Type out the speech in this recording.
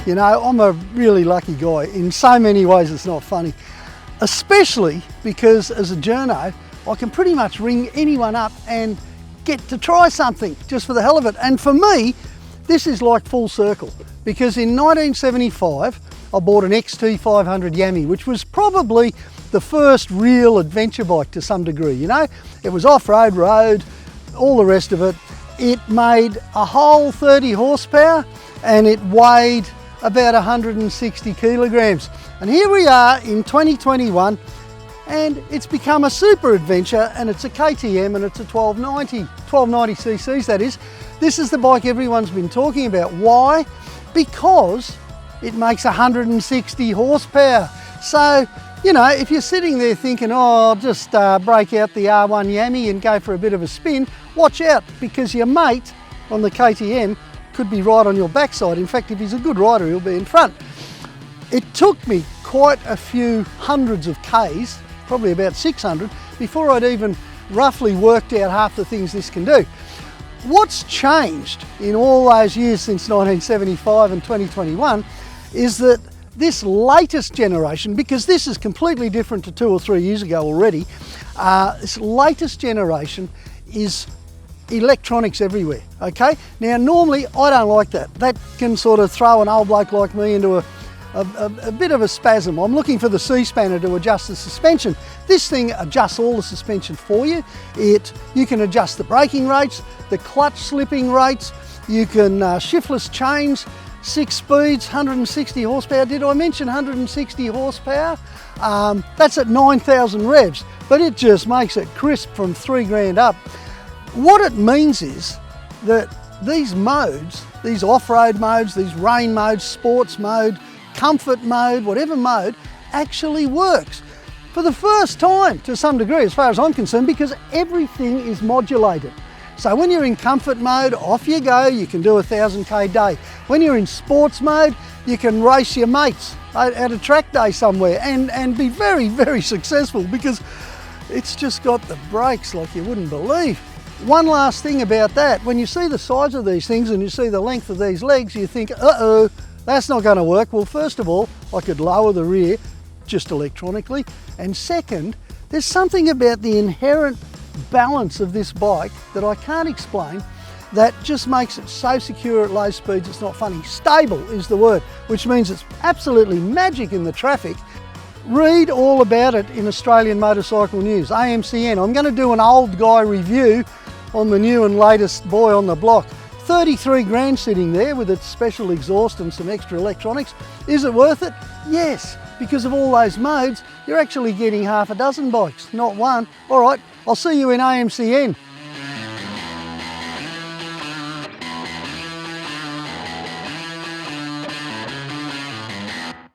You know, I'm a really lucky guy. In so many ways it's not funny. Especially because as a journo, I can pretty much ring anyone up and get to try something just for the hell of it. And for me, this is like full circle, because in 1975, I bought an XT500 Yami, which was probably the first real adventure bike to some degree, you know? It was off-road, road, all the rest of it. It made a whole 30 horsepower and it weighed about 160 kilograms. And here we are in 2021 and it's become a super adventure, and it's a KTM and it's a 1290 cc's that is. This is the bike everyone's been talking about. Why? Because it makes 160 horsepower. So, you know, if you're sitting there thinking, oh, I'll just break out the R1 Yami and go for a bit of a spin, watch out, because your mate on the KTM could be right on your backside. In fact, if he's a good rider, he'll be in front. It took me quite a few hundreds of Ks, probably about 600, before I'd even roughly worked out half the things this can do. What's changed in all those years since 1975 and 2021 is that this latest generation, because this is completely different to 2 or 3 years ago already, this latest generation is electronics everywhere, okay? Now normally I don't like that. That can sort of throw an old bloke like me into a bit of a spasm. I'm looking for the C-spanner to adjust the suspension. This thing adjusts all the suspension for you. You can adjust the braking rates, the clutch slipping rates, you can shiftless change, 6 speeds, 160 horsepower. Did I mention 160 horsepower? That's at 9,000 revs, but it just makes it crisp from 3 grand up. What it means is that these modes, these off-road modes, these rain modes, sports mode, comfort mode, whatever mode, actually works for the first time to some degree as far as I'm concerned, because everything is modulated. So when you're in comfort mode, off you go, you can do a 1000k day. When you're in sports mode, you can race your mates at a track day somewhere and be very, very successful, because it's just got the brakes like you wouldn't believe. One last thing about that, when you see the size of these things and you see the length of these legs, you think, uh-oh, that's not going to work. Well, first of all, I could lower the rear just electronically. And second, there's something about the inherent balance of this bike that I can't explain that just makes it so secure at low speeds, it's not funny. Stable is the word, which means it's absolutely magic in the traffic. Read all about it in Australian Motorcycle News, AMCN. I'm going to do an old guy review on the new and latest boy on the block. 33 grand sitting there with its special exhaust and some extra electronics. Is it worth it? Yes, because of all those modes, you're actually getting half a dozen bikes, not one. All right, I'll see you in AMCN.